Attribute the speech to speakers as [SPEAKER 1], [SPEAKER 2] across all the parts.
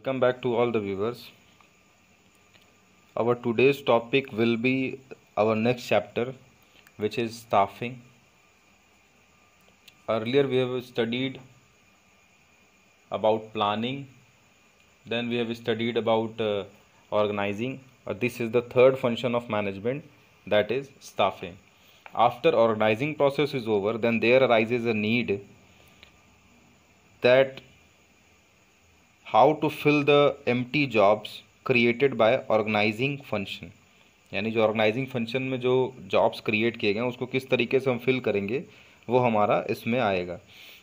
[SPEAKER 1] Welcome back to all the viewers. Our today's topic will be our next chapter, which is staffing. Earlier we have studied about planning, then we have studied about organizing. This is the third function of management, that is staffing. After organizing process is over, then there arises a need that how to fill the empty jobs created by organizing function, यानी जो organising function में जो jobs create किए गए हैं उसको किस तरीके से हम फिल करेंगे वो हमारा इसमें आएगा।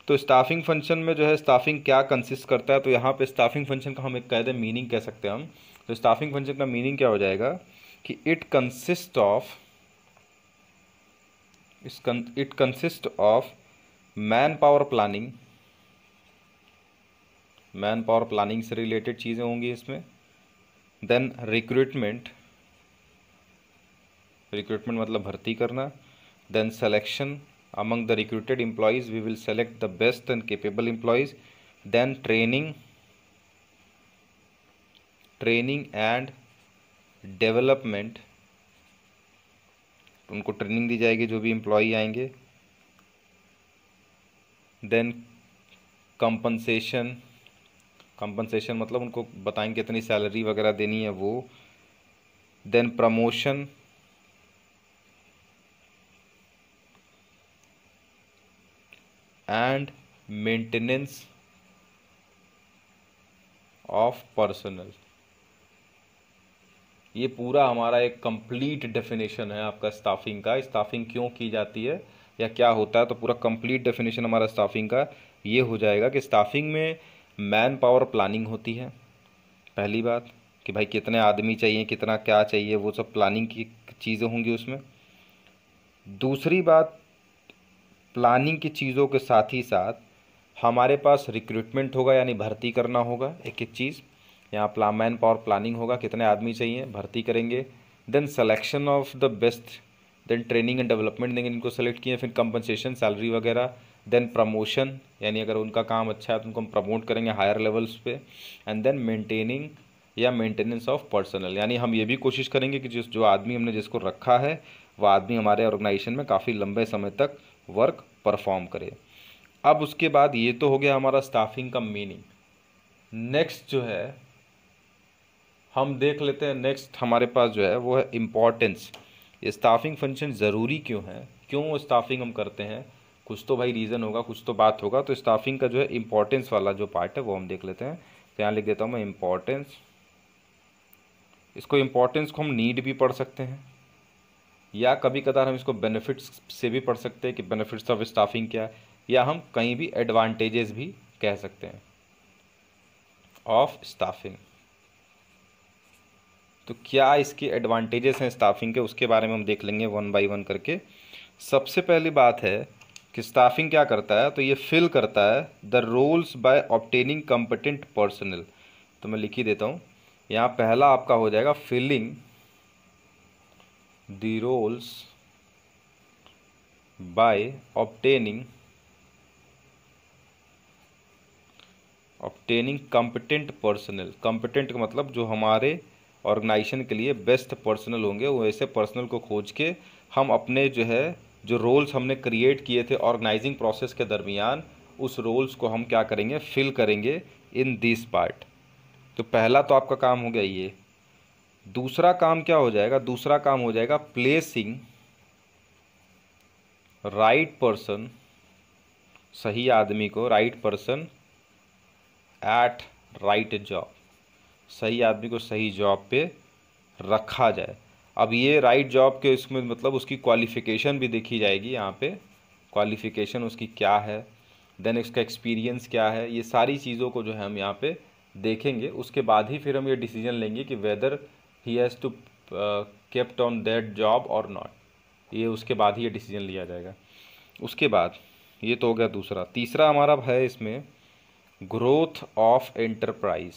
[SPEAKER 1] तो स्टाफिंग फंक्शन में जो है स्टाफिंग क्या कंसिस्ट करता है, तो यहाँ पे स्टाफिंग फंक्शन का हम एक कह दें मीनिंग कह सकते हैं हम। तो स्टाफिंग फंक्शन का मीनिंग क्या हो जाएगा कि it consist of man power planning से रिलेटेड चीज़ें होंगी इसमें। देन रिक्रूटमेंट मतलब भर्ती करना। Then selection among the recruited employees, we will select the best and capable employees. Then training and development, उनको ट्रेनिंग दी जाएगी जो भी एम्प्लॉय आएंगे। देन कंपनसेशन मतलब उनको बताएंगे कितनी सैलरी वगैरह देनी है वो। Then promotion and maintenance of personnel. ये पूरा हमारा एक कंप्लीट डेफिनेशन है आपका स्टाफिंग का। स्टाफिंग क्यों की जाती है या क्या होता है, तो पूरा कंप्लीट डेफिनेशन हमारा स्टाफिंग का ये हो जाएगा कि स्टाफिंग में मैन पावर प्लानिंग होती है। पहली बात कि भाई कितने आदमी चाहिए, कितना क्या चाहिए, वो सब प्लानिंग की चीज़ें होंगी उसमें। दूसरी बात, प्लानिंग की चीज़ों के साथ ही साथ हमारे पास रिक्रूटमेंट होगा, यानी भर्ती करना होगा एक एक चीज़। यहाँ मैन पावर प्लानिंग होगा, कितने आदमी चाहिए, भर्ती करेंगे। Then selection of the best, then training and development देंगे, इनको सेलेक्ट किए, फिर कंपनसेशन सैलरी वगैरह। देन प्रमोशन, यानी अगर उनका काम अच्छा है तो उनको हम प्रमोट करेंगे हायर लेवल्स पे। एंड देन मेंटेनिंग या मेंटेनेंस ऑफ पर्सनल, यानी हम ये भी कोशिश करेंगे कि जो आदमी हमने जिसको रखा है वो आदमी हमारे ऑर्गेनाइजेशन में काफ़ी लंबे समय तक वर्क परफॉर्म करे। अब उसके बाद ये तो हो गया हमारा स्टाफिंग का मीनिंग। नेक्स्ट जो है हम देख लेते हैं, नेक्स्ट हमारे पास जो है वो है इम्पॉर्टेंस। ये स्टाफिंग फंक्शन ज़रूरी क्यों है, क्यों स्टाफिंग हम करते हैं, कुछ तो भाई रीज़न होगा, कुछ तो बात होगा। तो स्टाफिंग का जो है इम्पॉर्टेंस वाला जो पार्ट है वो हम देख लेते हैं। तो यहाँ लिख देता हूँ मैं इम्पॉर्टेंस। इसको इम्पॉर्टेंस को हम नीड भी पढ़ सकते हैं या कभी कदार हम इसको बेनिफिट्स से भी पढ़ सकते हैं कि बेनिफिट्स ऑफ स्टाफिंग क्या है, या हम कहीं भी एडवांटेजेस भी कह सकते हैं ऑफ स्टाफिंग। तो क्या इसके एडवांटेजेस हैं स्टाफिंग के, उसके बारे में हम देख लेंगे वन बाय वन करके। सबसे पहली बात है कि स्टाफिंग क्या करता है, तो ये फिल करता है the roles by obtaining competent personnel. तो मैं लिख ही देता हूँ, यहाँ पहला आपका हो जाएगा filling the roles by obtaining competent personnel. Competent का मतलब जो हमारे ऑर्गेनाइजेशन के लिए बेस्ट पर्सनल होंगे, वो ऐसे पर्सनल को खोज के हम अपने जो रोल्स हमने क्रिएट किए थे ऑर्गेनाइजिंग प्रोसेस के दरमियान, उस रोल्स को हम क्या करेंगे, फिल करेंगे इन दिस पार्ट। तो पहला तो आपका काम हो गया ये। दूसरा काम क्या हो जाएगा, दूसरा काम हो जाएगा प्लेसिंग राइट पर्सन, सही आदमी को, right person at right job, सही आदमी को सही जॉब पे रखा जाए। अब ये राइट जॉब के इसमें मतलब उसकी क्वालिफ़िकेशन भी देखी जाएगी, यहाँ पे क्वालिफ़िकेशन उसकी क्या है, देन इसका एक्सपीरियंस क्या है, ये सारी चीज़ों को जो है हम यहाँ पे देखेंगे। उसके बाद ही फिर हम ये डिसीजन लेंगे कि whether he has to kept on that job और नॉट, ये उसके बाद ही ये डिसीजन लिया जाएगा। उसके बाद ये तो हो गया दूसरा। तीसरा हमारा है इसमें ग्रोथ ऑफ एंटरप्राइज,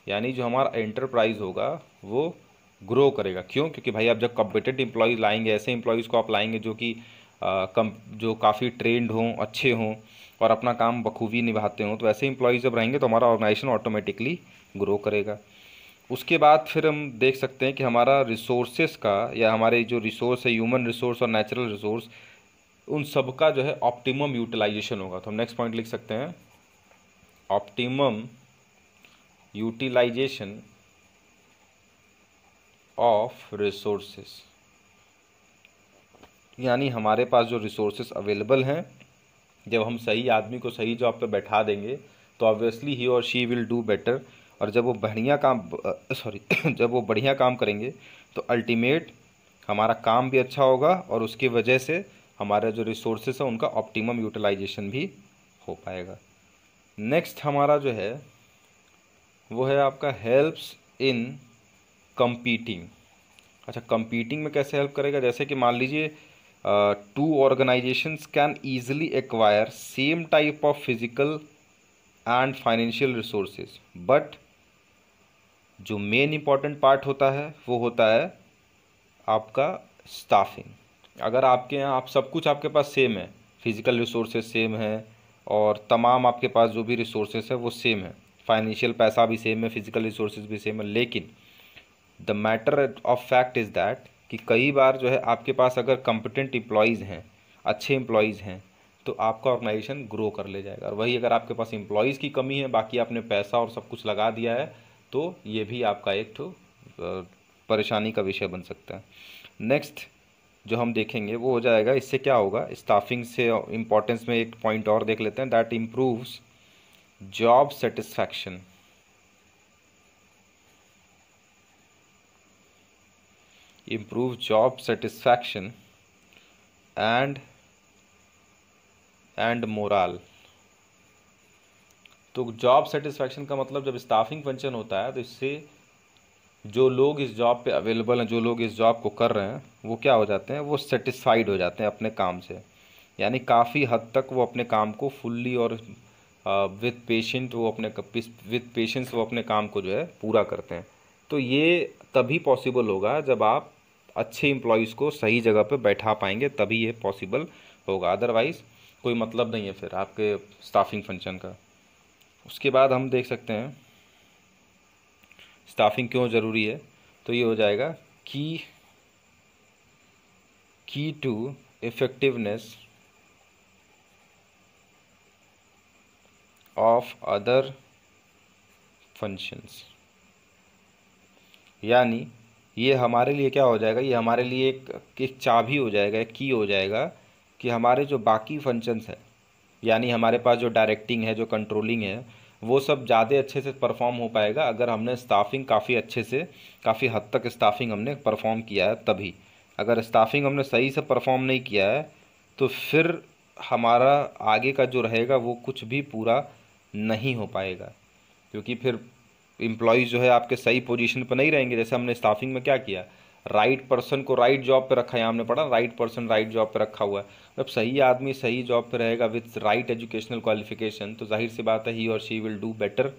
[SPEAKER 1] यानी जो हमारा एंटरप्राइज होगा वो ग्रो करेगा। क्यों? क्योंकि भाई आप जब कॉम्पिटेंट एम्प्लॉयज़ लाएंगे, ऐसे एम्प्लॉयज़ को आप लाएंगे जो कि जो काफ़ी ट्रेंड हों, अच्छे हों, और अपना काम बखूबी निभाते हो, तो ऐसे एम्प्लॉयज़ जब रहेंगे तो हमारा ऑर्गेनाइजेशन ऑटोमेटिकली ग्रो करेगा। उसके बाद फिर हम देख सकते हैं कि हमारा रिसोर्सेस का या हमारे जो रिसोर्स है, ह्यूमन रिसोर्स और नेचुरल रिसोर्स, उन सब का जो है ऑप्टिमम यूटिलाइजेशन होगा। तो हम नेक्स्ट पॉइंट लिख सकते हैं, ऑप्टिमम यूटिलाइजेशन ऑफ रिसोर्सेस। यानी हमारे पास जो रिसोर्सेस अवेलेबल हैं, जब हम सही आदमी को सही जॉब पे बैठा देंगे तो ऑब्वियसली ही और शी विल डू बेटर। और जब वो बढ़िया काम जब वो बढ़िया काम करेंगे तो अल्टीमेट हमारा काम भी अच्छा होगा और उसकी वजह से हमारे जो रिसोर्सेस हैं उनका ऑप्टिमम यूटिलाइजेशन भी हो पाएगा। नेक्स्ट हमारा जो है वो है आपका हेल्प्स इन कंपीटिंग। अच्छा, कंपीटिंग में कैसे हेल्प करेगा? जैसे कि मान लीजिए two organizations can easily acquire same type of physical and financial resources, but जो मेन इंपॉर्टेंट पार्ट होता है वो होता है आपका स्टाफिंग। अगर आपके यहाँ आप सब कुछ आपके पास सेम है, फिजिकल रिसोर्सेज सेम है और तमाम आपके पास जो भी रिसोर्सेज है वो सेम है, फाइनेंशियल पैसा भी सेम है, फिजिकल रिसोर्सेज भी सेम है, लेकिन the matter of fact is that कि कई बार जो है आपके पास अगर कॉम्पिटेंट एम्प्लॉयज़ हैं, अच्छे एम्प्लॉयज़ हैं, तो आपका ऑर्गेनाइजेशन ग्रो कर ले जाएगा। और वही अगर आपके पास एम्प्लॉयज़ की कमी है, बाकी आपने पैसा और सब कुछ लगा दिया है, तो ये भी आपका एक तो परेशानी का विषय बन सकता है। नेक्स्ट जो हम देखेंगे वो हो जाएगा, इससे क्या होगा, स्टाफिंग से इम्पोर्टेंस में एक पॉइंट और देख लेते हैं, that improves job satisfaction. improve job satisfaction and morale। तो जॉब सेटिस्फैक्शन का मतलब जब स्टाफिंग फंक्शन होता है तो इससे जो लोग इस जॉब पे अवेलेबल हैं, जो लोग इस जॉब को कर रहे हैं, वो क्या हो जाते हैं, वो सेटिस्फाइड हो जाते हैं अपने काम से। यानी काफ़ी हद तक वो अपने काम को फुल्ली और विद पेशेंस वो अपने काम को जो है पूरा करते हैं। तो ये तभी पॉसिबल होगा जब आप अच्छे एम्प्लॉयज़ को सही जगह पे बैठा पाएंगे, तभी ये पॉसिबल होगा, अदरवाइज़ कोई मतलब नहीं है फिर आपके स्टाफिंग फंक्शन का। उसके बाद हम देख सकते हैं स्टाफिंग क्यों ज़रूरी है, तो ये हो जाएगा key to effectiveness of other functions. यानी ये हमारे लिए क्या हो जाएगा, ये हमारे लिए एक चाबी हो जाएगा, एक की हो जाएगा कि हमारे जो बाकी फंक्शंस है, यानी हमारे पास जो डायरेक्टिंग है, जो कंट्रोलिंग है, वो सब ज़्यादा अच्छे से परफॉर्म हो पाएगा अगर हमने स्टाफिंग काफ़ी अच्छे से, काफ़ी हद तक स्टाफिंग हमने परफॉर्म किया है तभी। अगर स्टाफिंग हमने सही से परफॉर्म नहीं किया है तो फिर हमारा आगे का जो रहेगा वो कुछ भी पूरा नहीं हो पाएगा, क्योंकि फिर एम्प्लॉयज़ जो है आपके सही पोजीशन पर नहीं रहेंगे। जैसे हमने स्टाफिंग में क्या किया, राइट पर्सन को राइट जॉब पे रखा है, हमने पढ़ा राइट पर्सन राइट जॉब पे रखा हुआ है। जब सही आदमी सही जॉब पे रहेगा विथ राइट एजुकेशनल क्वालिफिकेशन, तो जाहिर सी बात है ही और शी विल डू बेटर।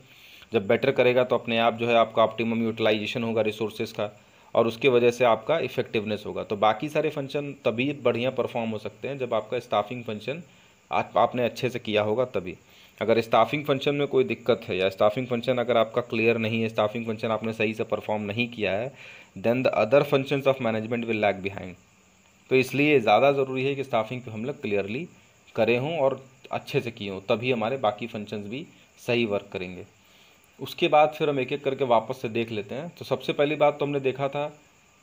[SPEAKER 1] जब बेटर करेगा तो अपने आप जो है आपका ऑप्टिमम यूटिलाइजेशन होगा रिसोर्सेज का, और उसके वजह से आपका इफेक्टिवनेस होगा। तो बाकी सारे फंक्शन तभी बढ़िया परफॉर्म हो सकते हैं जब आपका स्टाफिंग फंक्शन आपने अच्छे से किया होगा तभी। अगर स्टाफिंग फंक्शन में कोई दिक्कत है या स्टाफिंग फंक्शन अगर आपका क्लियर नहीं है, स्टाफिंग फंक्शन आपने सही से परफॉर्म नहीं किया है, then the other functions of management will lag behind. तो इसलिए ज़्यादा ज़रूरी है कि स्टाफिंग पे हम लोग क्लियरली करे हों और अच्छे से किए हों, तभी हमारे बाकी फंक्शंस भी सही वर्क करेंगे। उसके बाद फिर हम एक एक करके वापस से देख लेते हैं। तो सबसे पहली बात तो हमने देखा था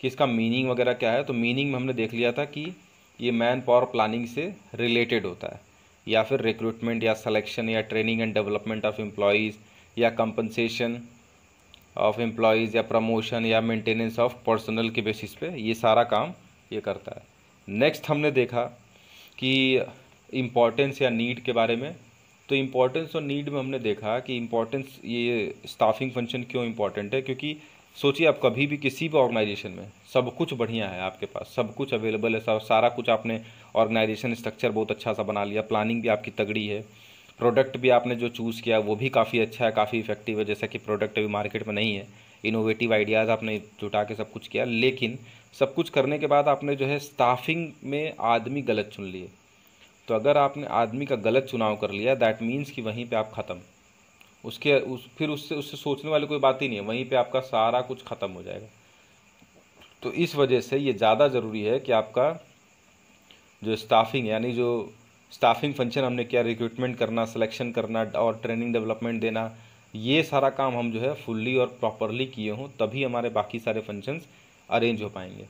[SPEAKER 1] कि इसका मीनिंग वगैरह क्या है। तो मीनिंग में हमने देख लिया था कि ये मैन पावर प्लानिंग से रिलेटेड होता है, या फिर रिक्रूटमेंट या सिलेक्शन या training and development of employees या कंपनसेशन ऑफ एम्प्लॉयज़ या प्रमोशन या मेंटेनेंस ऑफ पर्सनल के बेसिस पे ये सारा काम ये करता है। नेक्स्ट हमने देखा कि इम्पोर्टेंस या नीड के बारे में। तो इम्पोर्टेंस और नीड में हमने देखा कि इम्पोर्टेंस, ये स्टाफिंग फंक्शन क्यों इम्पोर्टेंट है, क्योंकि सोचिए आप कभी भी किसी भी ऑर्गेनाइजेशन में सब कुछ बढ़िया है, आपके पास सब कुछ अवेलेबल है, सब सारा कुछ आपने ऑर्गेनाइजेशन स्ट्रक्चर बहुत अच्छा सा बना लिया, प्लानिंग भी आपकी तगड़ी है, प्रोडक्ट भी आपने जो चूज़ किया वो भी काफ़ी अच्छा है, काफ़ी इफेक्टिव है, जैसा कि प्रोडक्ट अभी मार्केट में नहीं है, इनोवेटिव आइडियाज़ आपने जुटा के सब कुछ किया। लेकिन सब कुछ करने के बाद आपने जो है स्टाफिंग में आदमी गलत चुन लिए। तो अगर आपने आदमी का गलत चुनाव कर लिया, दैट मीन्स कि वहीं पे आप ख़त्म। फिर उससे सोचने वाली कोई बात ही नहीं है, वहीं पे आपका सारा कुछ ख़त्म हो जाएगा। तो इस वजह से ये ज़्यादा ज़रूरी है कि आपका जो स्टाफिंग, यानी जो स्टाफिंग फंक्शन हमने किया, रिक्रूटमेंट करना, सिलेक्शन करना और ट्रेनिंग डेवलपमेंट देना, ये सारा काम हम जो है फुल्ली और प्रॉपरली किए हों, तभी हमारे बाकी सारे फंक्शंस अरेंज हो पाएंगे।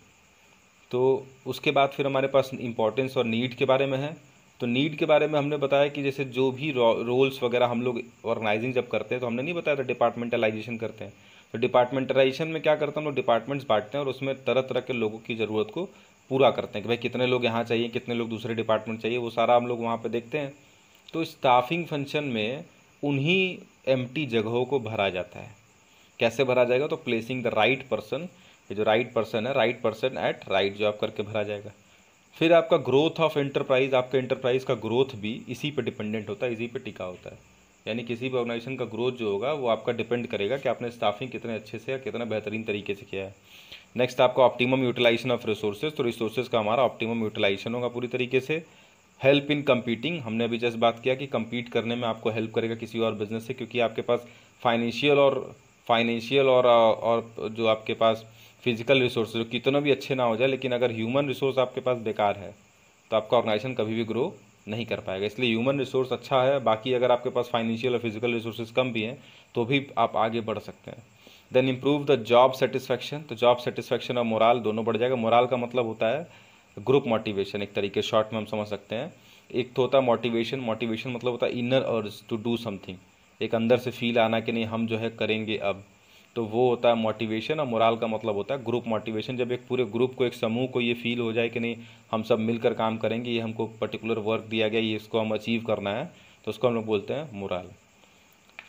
[SPEAKER 1] तो उसके बाद फिर हमारे पास इम्पोर्टेंस और नीड के बारे में है। तो नीड के बारे में हमने बताया कि जैसे जो भी रोल्स वगैरह हम लोग ऑर्गेनाइजिंग जब करते हैं, तो हमने नहीं बताया था डिपार्टमेंटलाइजेशन करते हैं। तो डिपार्टमेंटलाइजेशन में क्या करते हैं, हम लोग डिपार्टमेंट्स बांटते हैं और उसमें तरह तरह के लोगों की ज़रूरत को पूरा करते हैं कि भाई कितने लोग यहाँ चाहिए, कितने लोग दूसरे डिपार्टमेंट चाहिए, वो सारा हम लोग वहाँ पे देखते हैं। तो स्टाफिंग फंक्शन में उन्हीं एम्प्टी जगहों को भरा जाता है। कैसे भरा जाएगा, तो प्लेसिंग द राइट पर्सन, ये जो राइट पर्सन है, right person at right job करके भरा जाएगा। फिर आपका ग्रोथ ऑफ एंटरप्राइज, आपका एंटरप्राइज का ग्रोथ भी इसी पे डिपेंडेंट होता है, इसी पे टिका होता है। यानी किसी भी ऑर्गेनाइजेशन का ग्रोथ जो होगा वो आपका डिपेंड करेगा कि आपने स्टाफिंग कितने अच्छे से या कितना बेहतरीन तरीके से किया है। नेक्स्ट आपका ऑप्टिमम यूटिलाइजेशन ऑफ रिसोर्सेज, तो रिसोर्सेज का हमारा ऑप्टिमम यूटिलाइजेशन होगा पूरी तरीके से। हेल्प इन कम्पीटिंग, हमने अभी जस्ट बात किया कि कम्पीट करने में आपको हेल्प करेगा किसी और बिजनेस से, क्योंकि आपके पास फाइनेंशियल और जो आपके पास फिजिकल रिसोर्स जो कितना भी अच्छे ना हो जाए, लेकिन अगर ह्यूमन रिसोर्स आपके पास बेकार है तो आपका ऑर्गेनाइजेशन कभी भी ग्रो नहीं कर पाएगा। इसलिए ह्यूमन रिसोर्स अच्छा है, बाकी अगर आपके पास फाइनेंशियल और फिजिकल रिसोर्सेज कम भी हैं तो भी आप आगे बढ़ सकते हैं। Then improve the job satisfaction, तो जॉब सेटिस्फैक्शन और मोराल दोनों बढ़ जाएगा। मोराल का मतलब होता है ग्रुप मोटिवेशन, एक तरीके शॉर्ट में हम समझ सकते हैं। एक तो होता है मोटिवेशन, मोटिवेशन मतलब होता है inner urge to do something, एक अंदर से फील आना कि नहीं हम जो है करेंगे अब, तो वो होता है मोटिवेशन। और मोराल का मतलब होता है ग्रुप मोटिवेशन, जब एक पूरे ग्रुप को, एक समूह को ये फील हो जाए कि नहीं हम सब मिलकर काम करेंगे, ये हमको पर्टिकुलर वर्क दिया गया, ये इसको हम अचीव करना है, तो उसको हम लोग बोलते हैं मोराल।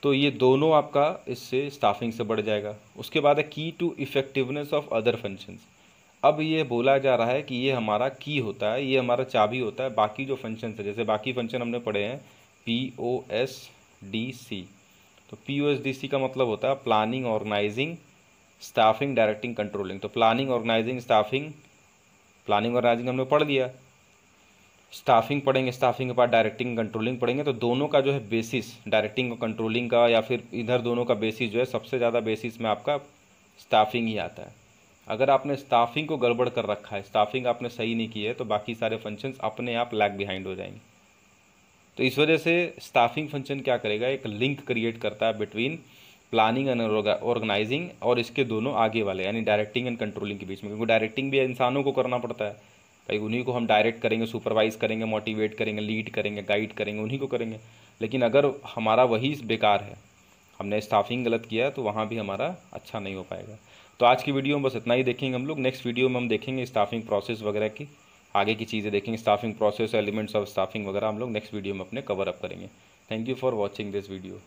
[SPEAKER 1] तो ये दोनों आपका इससे स्टाफिंग से बढ़ जाएगा। उसके बाद है key to effectiveness of other functions. अब ये बोला जा रहा है कि ये हमारा की होता है, ये हमारा चाबी होता है बाकी जो फंक्शन है। जैसे बाकी फंक्शन हमने पढ़े हैं POSDC, तो POSDC का मतलब होता है planning, organising, staffing, directing, controlling. तो planning, organising, staffing, planning organising हमने पढ़ लिया। स्टाफिंग पढ़ेंगे, स्टाफिंग के बाद डायरेक्टिंग, कंट्रोलिंग पढ़ेंगे। तो दोनों का जो है बेसिस, डायरेक्टिंग और कंट्रोलिंग का, या फिर इधर दोनों का बेसिस जो है, सबसे ज़्यादा बेसिस में आपका स्टाफिंग ही आता है। अगर आपने स्टाफिंग को गड़बड़ कर रखा है, स्टाफिंग आपने सही नहीं की है, तो बाकी सारे फंक्शंस अपने आप लैग बिहाइंड हो जाएंगे। तो इस वजह से स्टाफिंग फंक्शन क्या करेगा, एक लिंक क्रिएट करता है बिटवीन प्लानिंग एंड ऑर्गेनाइजिंग और इसके दोनों आगे वाले यानी डायरेक्टिंग एंड कंट्रोलिंग के बीच में, क्योंकि डायरेक्टिंग भी इंसानों को करना पड़ता है भाई, उन्हीं को हम डायरेक्ट करेंगे, सुपरवाइज करेंगे, मोटिवेट करेंगे, लीड करेंगे, गाइड करेंगे, उन्हीं को करेंगे। लेकिन अगर हमारा वही बेकार है, हमने स्टाफिंग गलत किया है, तो वहाँ भी हमारा अच्छा नहीं हो पाएगा। तो आज की वीडियो में बस इतना ही देखेंगे हम लोग। नेक्स्ट वीडियो में हम देखेंगे स्टाफिंग प्रोसेस वगैरह की आगे की चीज़ें देखेंगे, staffing process, elements of staffing वगैरह हम लोग नेक्स्ट वीडियो में अपने कवर अप करेंगे। Thank you for watching this video.